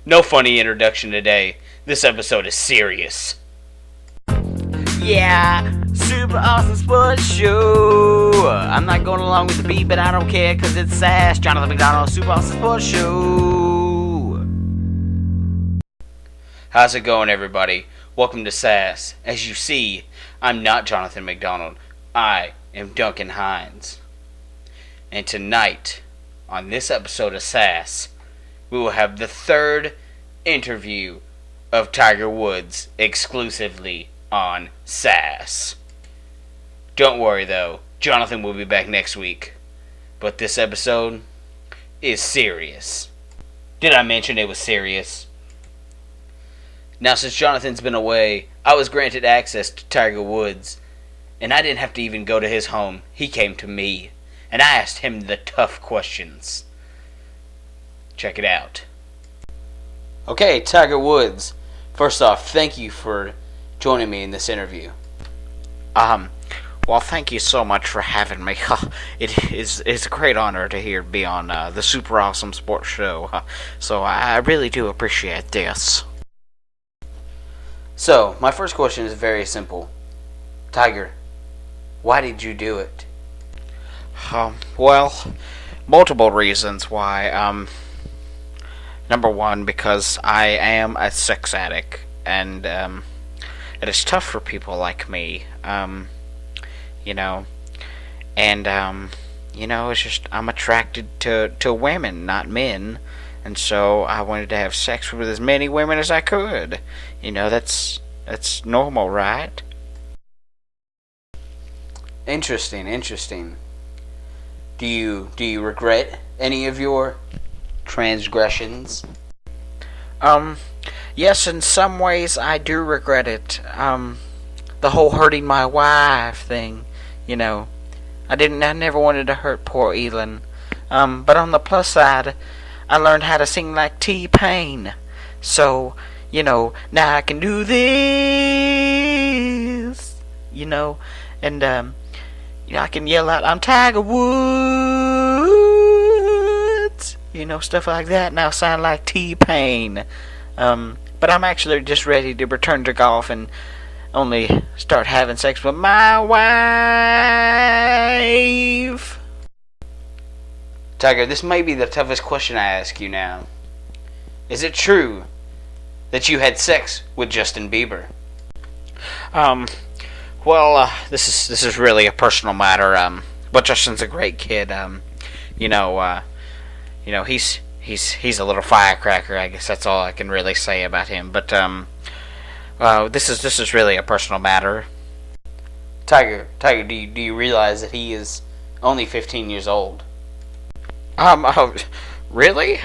No funny introduction today. This episode is serious. Yeah, super awesome sports show. I'm not going along with the beat, but I don't care because it's S.A.S.S. Jonathan McDonald, super awesome sports show. How's it going, everybody? Welcome to S.A.S.S. As you see, I'm not Jonathan McDonald. I am Duncan Hines. And tonight, on this episode of S.A.S.S., we will have the third interview of Tiger Woods exclusively on S.A.S.S. Don't worry though, Jonathan will be back next week. But this episode is serious. Did I mention it was serious? Now, since Jonathan's been away, I was granted access to Tiger Woods, and I didn't have to even go to his home. He came to me, and I asked him the tough questions. Check it out. Okay, Tiger Woods. First off, thank you for joining me in this interview. Well, thank you so much for having me. It's a great honor to be on the Super Awesome Sports Show. So I really do appreciate this. So, my first question is very simple. Tiger, why did you do it? Well, multiple reasons why. Number one, because I am a sex addict, and it is tough for people like me, it's just I'm attracted to women, not men, and so I wanted to have sex with as many women as I could. That's normal, right? Interesting. Do you regret any of your transgressions? Yes, in some ways I do regret it. The whole hurting my wife thing, I never wanted to hurt poor Elin. But on the plus side, I learned how to sing like T-Pain. So, now I can do this, and, I can yell out, I'm Tiger Woods, stuff like that. Now I sound like T-Pain. But I'm actually just ready to return to golf and only start having sex with my wife. Tiger, this might be the toughest question I ask you now. Is it true that you had sex with Justin Bieber? This is really a personal matter. But Justin's a great kid. He's a little firecracker. I guess that's all I can really say about him. But this is really a personal matter. Tiger, do you realize that he is only 15 years old? Really?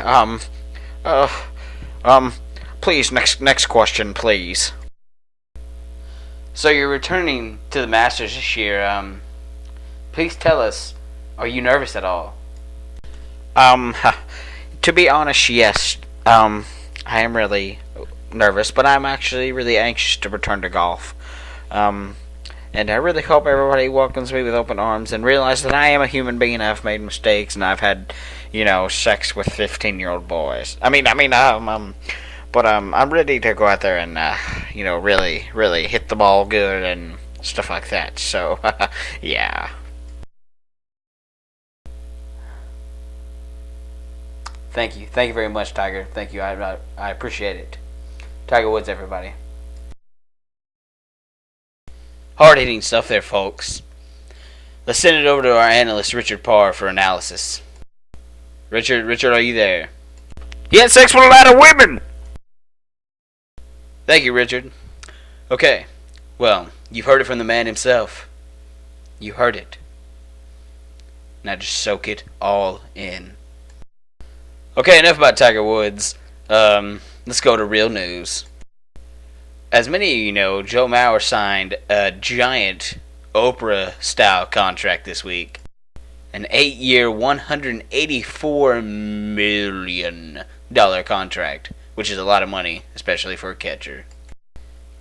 Please, next question, please. So you're returning to the Masters this year. Please tell us, are you nervous at all? To be honest, yes. I am really nervous, but I'm actually really anxious to return to golf. And I really hope everybody welcomes me with open arms and realizes that I am a human being. I've made mistakes and I've had, sex with 15-year-old boys. But I'm ready to go out there and, really, really hit the ball good and stuff like that. So, yeah. Thank you very much, Tiger. Thank you, I appreciate it. Tiger Woods, everybody. Hard-hitting stuff there, folks. Let's send it over to our analyst, Richard Parr, for analysis. Richard, are you there? He had sex with a lot of women! Thank you, Richard. Okay, well, you've heard it from the man himself. You heard it. Now just soak it all in. Okay, enough about Tiger Woods. Let's go to real news. As many of you know, Joe Mauer signed a giant Oprah-style contract this week. An 8-year, $184 million contract, which is a lot of money, especially for a catcher.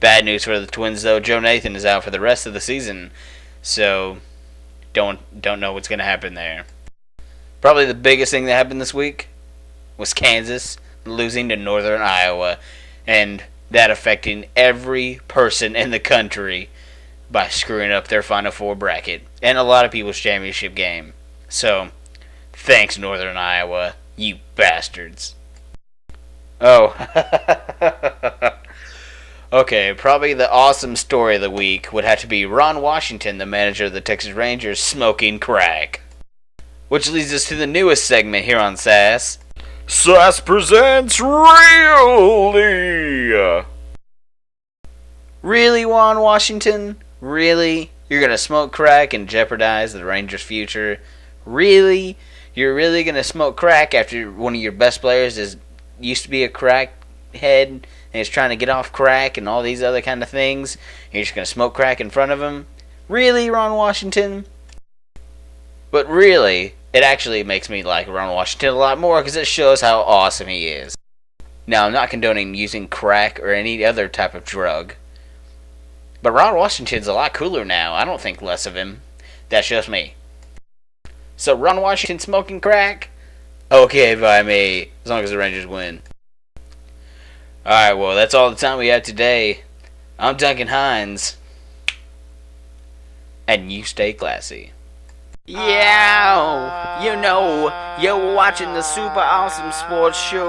Bad news for the Twins, though. Joe Nathan is out for the rest of the season, so don't know what's going to happen there. Probably the biggest thing that happened this week was Kansas losing to Northern Iowa, and that affecting every person in the country by screwing up their Final Four bracket and a lot of people's championship game. So, thanks, Northern Iowa, you bastards. Oh. Okay, probably the awesome story of the week would have to be Ron Washington, the manager of the Texas Rangers, smoking crack. Which leads us to the newest segment here on S.A.S.S. S.A.S.S presents Really. Really, Ron Washington? Really? You're gonna smoke crack and jeopardize the Rangers' future? Really? You're really gonna smoke crack after one of your best players used to be a crackhead and is trying to get off crack and all these other kind of things? You're just gonna smoke crack in front of him? Really, Ron Washington? But really, it actually makes me like Ron Washington a lot more because it shows how awesome he is. Now, I'm not condoning using crack or any other type of drug, but Ron Washington's a lot cooler now. I don't think less of him. That's just me. So, Ron Washington smoking crack? Okay by me, as long as the Rangers win. Alright, well, that's all the time we have today. I'm Duncan Hines. And you stay classy. Yeah, you're watching the super awesome sports show.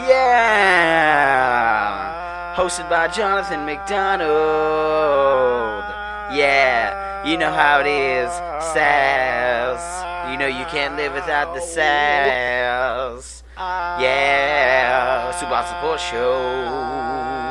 Yeah, hosted by Jonathan McDonald. Yeah, you know how it is, S.A.S.S. You know you can't live without the S.A.S.S. Yeah, super awesome sports show.